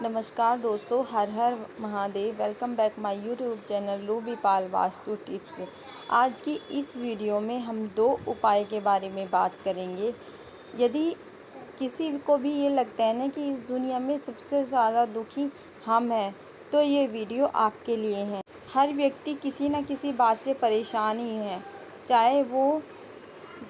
नमस्कार दोस्तों, हर हर Mahadev. Welcome back my YouTube channel Ruby Pal vastu tips. आज की इस वीडियो में हम 2 उपाय के बारे में बात करेंगे। यदि किसी को भी ये लगता है ना कि इस दुनिया में सबसे ज़्यादा दुखी हम हैं, तो ये वीडियो आपके लिए है। हर व्यक्ति किसी न किसी बात से परेशान ही है, चाहे वो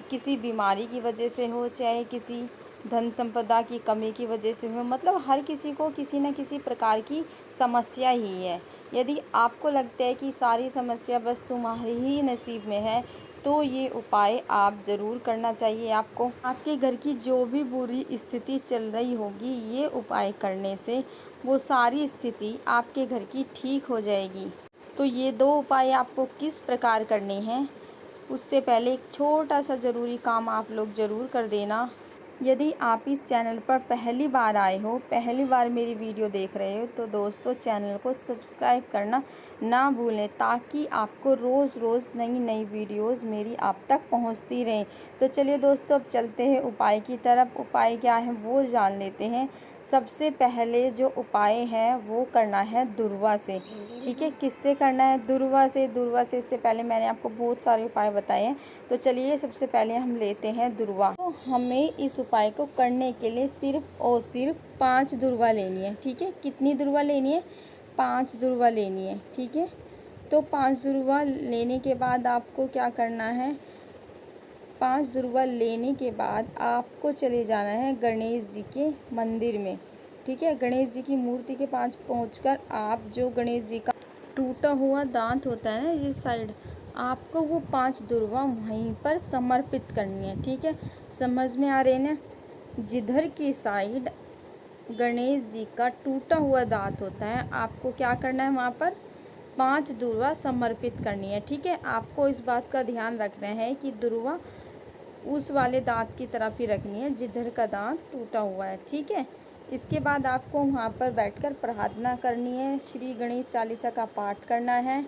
किसी बीमारी की वजह से हो, चाहे किसी धन संपदा की कमी की वजह से हो, मतलब हर किसी को किसी न किसी प्रकार की समस्या ही है। यदि आपको लगता है कि सारी समस्या बस तुम्हारे ही नसीब में है, तो ये उपाय आप ज़रूर करना चाहिए आपको। आपके घर की जो भी बुरी स्थिति चल रही होगी, ये उपाय करने से वो सारी स्थिति आपके घर की ठीक हो जाएगी। तो ये 2 उपाय आपको किस प्रकार करने हैं, उससे पहले एक छोटा सा ज़रूरी काम आप लोग ज़रूर कर देना। यदि आप इस चैनल पर पहली बार आए हो, पहली बार मेरी वीडियो देख रहे हो, तो दोस्तों चैनल को सब्सक्राइब करना ना भूलें, ताकि आपको रोज़ रोज़ नई नई वीडियोस मेरी आप तक पहुंचती रहें। तो चलिए दोस्तों, अब चलते हैं उपाय की तरफ। उपाय क्या है वो जान लेते हैं। सबसे पहले जो उपाय है वो करना है दुर्वा से। ठीक है, किससे करना है? दुर्वा से। दुर्वा से इससे पहले मैंने आपको बहुत सारे उपाय बताए हैं। तो चलिए सबसे पहले हम लेते हैं दुर्वा। तो हमें इस उपाय को करने के लिए सिर्फ और सिर्फ 5 दुर्वा लेनी है। ठीक है, कितनी दुर्वा लेनी है? 5 दुर्वा लेनी है। ठीक है, तो 5 दुर्वा लेने के बाद आपको क्या करना है? 5 दुर्वा लेने के बाद आपको चले जाना है गणेश जी के मंदिर में। ठीक है, गणेश जी की मूर्ति के पास पहुंचकर आप जो गणेश जी का टूटा हुआ दांत होता है ना जिस साइड, आपको वो 5 दुर्वा वहीं पर समर्पित करनी है। ठीक है, समझ में आ रहे हैं ना? जिधर की साइड गणेश जी का टूटा हुआ दांत होता है, आपको क्या करना है? वहाँ पर 5 दुर्वा समर्पित करनी है। ठीक है, आपको इस बात का ध्यान रखना है कि दुर्वा उस वाले दांत की तरफ ही रखनी है जिधर का दांत टूटा हुआ है। ठीक है, इसके बाद आपको वहाँ पर बैठकर प्रार्थना करनी है, श्री गणेश चालीसा का पाठ करना है,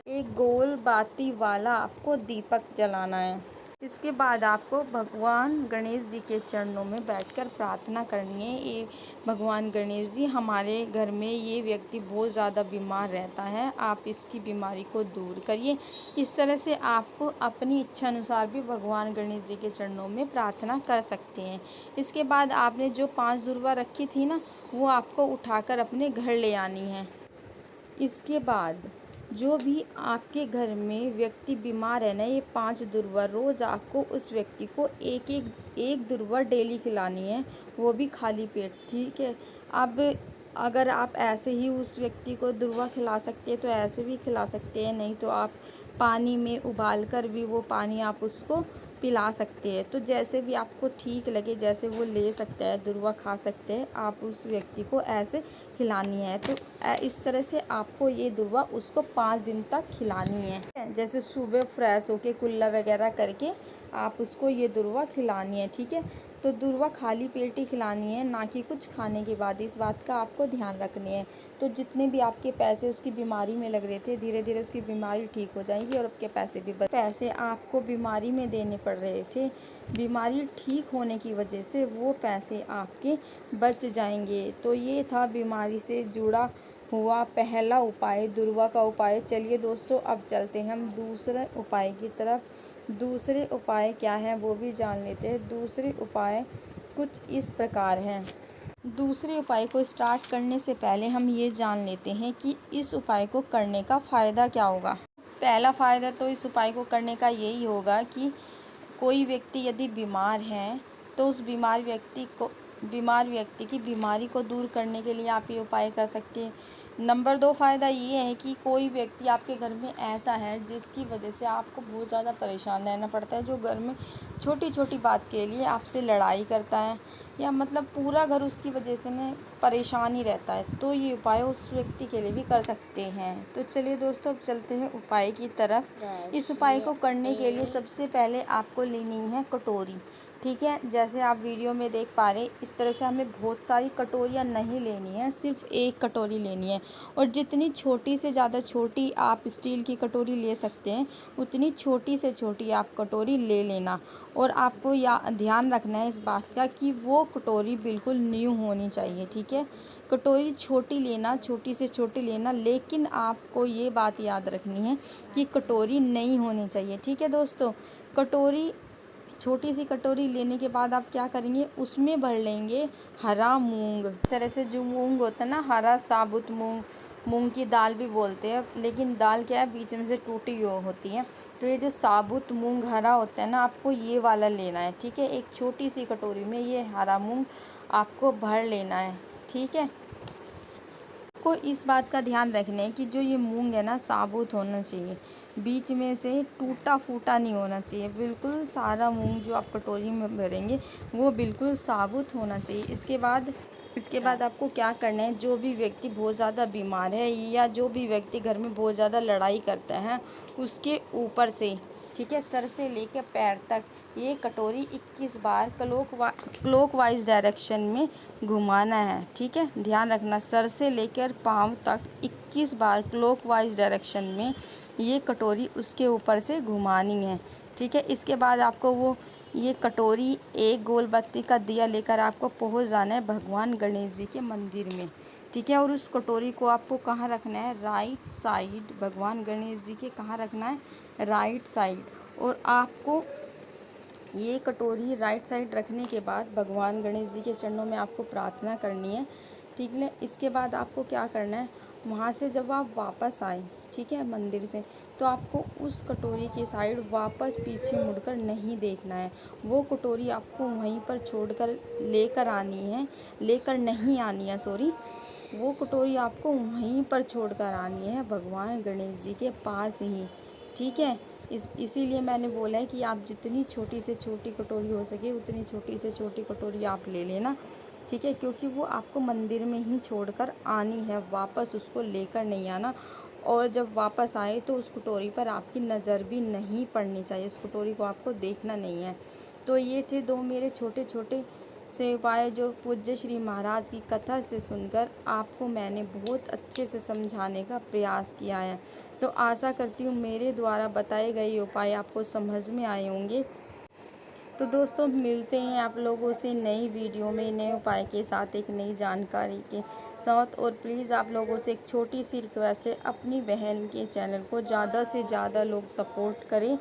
एक गोल बाती वाला आपको दीपक जलाना है। इसके बाद आपको भगवान गणेश जी के चरणों में बैठकर प्रार्थना करनी है। ये भगवान गणेश जी, हमारे घर में ये व्यक्ति बहुत ज़्यादा बीमार रहता है, आप इसकी बीमारी को दूर करिए। इस तरह से आपको अपनी इच्छा अनुसार भी भगवान गणेश जी के चरणों में प्रार्थना कर सकते हैं। इसके बाद आपने जो 5 दुर्वा रखी थी ना, वो आपको उठाकर अपने घर ले आनी है। इसके बाद जो भी आपके घर में व्यक्ति बीमार है ना, ये 5 दुर्वा रोज़ आपको उस व्यक्ति को एक दुर्वा डेली खिलानी है, वो भी खाली पेट। ठीक है, अब अगर आप ऐसे ही उस व्यक्ति को दुर्वा खिला सकते हैं तो ऐसे भी खिला सकते हैं, नहीं तो आप पानी में उबाल कर भी वो पानी आप उसको पिला सकते हैं। तो जैसे भी आपको ठीक लगे, जैसे वो ले सकता है, दुर्वा खा सकते हैं, आप उस व्यक्ति को ऐसे खिलानी है। तो इस तरह से आपको ये दुर्वा उसको 5 दिन तक खिलानी है। जैसे सुबह फ्रेश होके कुल्ला वगैरह करके आप उसको ये दुर्वा खिलानी है। ठीक है, तो दुर्वा खाली पेट ही खिलानी है, ना कि कुछ खाने के बाद। इस बात का आपको ध्यान रखनी है। तो जितने भी आपके पैसे उसकी बीमारी में लग रहे थे, धीरे धीरे उसकी बीमारी ठीक हो जाएगी और आपके पैसे भी पैसे आपको बीमारी में देने पड़ रहे थे, बीमारी ठीक होने की वजह से वो पैसे आपके बच जाएंगे। तो ये था बीमारी से जुड़ा हुआ पहला उपाय, दुर्वा का उपाय। चलिए दोस्तों, अब चलते हैं हम दूसरे उपाय की तरफ। दूसरे उपाय क्या है वो भी जान लेते हैं। दूसरे उपाय कुछ इस प्रकार हैं। दूसरे उपाय को स्टार्ट करने से पहले हम ये जान लेते हैं कि इस उपाय को करने का फ़ायदा क्या होगा। पहला फ़ायदा तो इस उपाय को करने का यही होगा कि कोई व्यक्ति यदि बीमार है, तो उस बीमार व्यक्ति की बीमारी को दूर करने के लिए आप ये उपाय कर सकते हैं। नंबर 2 फ़ायदा ये है कि कोई व्यक्ति आपके घर में ऐसा है जिसकी वजह से आपको बहुत ज़्यादा परेशान रहना पड़ता है, जो घर में छोटी छोटी बात के लिए आपसे लड़ाई करता है, या मतलब पूरा घर उसकी वजह से ना परेशान ही रहता है, तो ये उपाय उस व्यक्ति के लिए भी कर सकते हैं। तो चलिए दोस्तों, अब चलते हैं उपाय की तरफ। इस उपाय को करने के लिए सबसे पहले आपको लेनी है कटोरी। ठीक है। जैसे आप वीडियो में देख पा रहे हैं, इस तरह से हमें बहुत सारी कटोरियाँ नहीं लेनी है, सिर्फ एक कटोरी लेनी है। और जितनी छोटी से ज़्यादा छोटी आप स्टील की कटोरी ले सकते हैं, उतनी छोटी से छोटी आप कटोरी ले लेना। और आपको ध्यान रखना है इस बात का कि वो कटोरी बिल्कुल न्यू होनी चाहिए। ठीक है, कटोरी छोटी लेना, छोटी से छोटी लेना, लेकिन आपको ये बात याद रखनी है कि कटोरी नई होनी चाहिए। ठीक है दोस्तों, कटोरी छोटी सी कटोरी लेने के बाद आप क्या करेंगे, उसमें भर लेंगे हरा मूंग। इस तरह से जो मूंग होता है ना, हरा साबुत मूंग, मूंग की दाल भी बोलते हैं, लेकिन दाल क्या है, बीच में से टूटी होती है। तो ये जो साबुत मूंग हरा होता है ना, आपको ये वाला लेना है। ठीक है, एक छोटी सी कटोरी में ये हरा मूंग आपको भर लेना है। ठीक है, को इस बात का ध्यान रखना है कि जो ये मूंग है ना, साबुत होना चाहिए, बीच में से टूटा फूटा नहीं होना चाहिए। बिल्कुल सारा मूंग जो आप कटोरी में भरेंगे वो बिल्कुल साबुत होना चाहिए। इसके बाद आपको क्या करना है, जो भी व्यक्ति बहुत ज़्यादा बीमार है या जो भी व्यक्ति घर में बहुत ज़्यादा लड़ाई करता है, उसके ऊपर से, ठीक है, सर से लेकर पैर तक ये कटोरी 21 बार क्लॉकवाइज डायरेक्शन में घुमाना है। ठीक है, ध्यान रखना, सर से लेकर पाँव तक 21 बार क्लॉकवाइज डायरेक्शन में ये कटोरी उसके ऊपर से घुमानी है। ठीक है, इसके बाद आपको ये कटोरी एक गोल बत्ती का दिया लेकर आपको पहुंच जाना है भगवान गणेश जी के मंदिर में। ठीक है, और उस कटोरी को आपको कहाँ रखना है, राइट साइड, भगवान गणेश जी के कहाँ रखना है, राइट साइड। और आपको ये कटोरी राइट साइड रखने के बाद भगवान गणेश जी के चरणों में आपको प्रार्थना करनी है। ठीक है, इसके बाद आपको क्या करना है, वहाँ से जब आप वापस आए, ठीक है, मंदिर से, तो आपको उस कटोरी की साइड वापस पीछे मुड़कर नहीं देखना है। वो कटोरी आपको वहीं पर छोड़कर लेकर नहीं आनी है, सॉरी, वो कटोरी आपको वहीं पर छोड़कर आनी है, भगवान गणेश जी के पास ही। ठीक है, इसीलिए मैंने बोला है कि आप जितनी छोटी से छोटी कटोरी हो सके उतनी छोटी से छोटी कटोरी आप ले लेना। ठीक है, क्योंकि वो आपको मंदिर में ही छोड़कर आनी है, वापस उसको लेकर नहीं आना। और जब वापस आए तो उस कटोरी पर आपकी नज़र भी नहीं पड़नी चाहिए, उस कटोरी को आपको देखना नहीं है। तो ये थे 2 मेरे छोटे छोटे से उपाय जो पूज्य श्री महाराज की कथा से सुनकर आपको मैंने बहुत अच्छे से समझाने का प्रयास किया है। तो आशा करती हूँ मेरे द्वारा बताए गए उपाय आपको समझ में आए होंगे। तो दोस्तों, मिलते हैं आप लोगों से नई वीडियो में नए उपाय के साथ, एक नई जानकारी के साथ। और प्लीज़ आप लोगों से एक छोटी सी रिक्वेस्ट है, अपनी बहन के चैनल को ज़्यादा से ज़्यादा लोग सपोर्ट करें,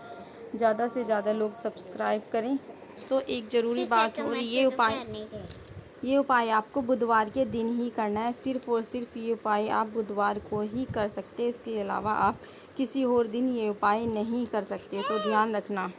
ज़्यादा से ज़्यादा लोग सब्सक्राइब करें। तो एक ज़रूरी बात हो रही, ये उपाय आपको बुधवार के दिन ही करना है, सिर्फ़ और सिर्फ ये उपाय आप बुधवार को ही कर सकते हैं। इसके अलावा आप किसी और दिन ये उपाय नहीं कर सकते, तो ध्यान रखना।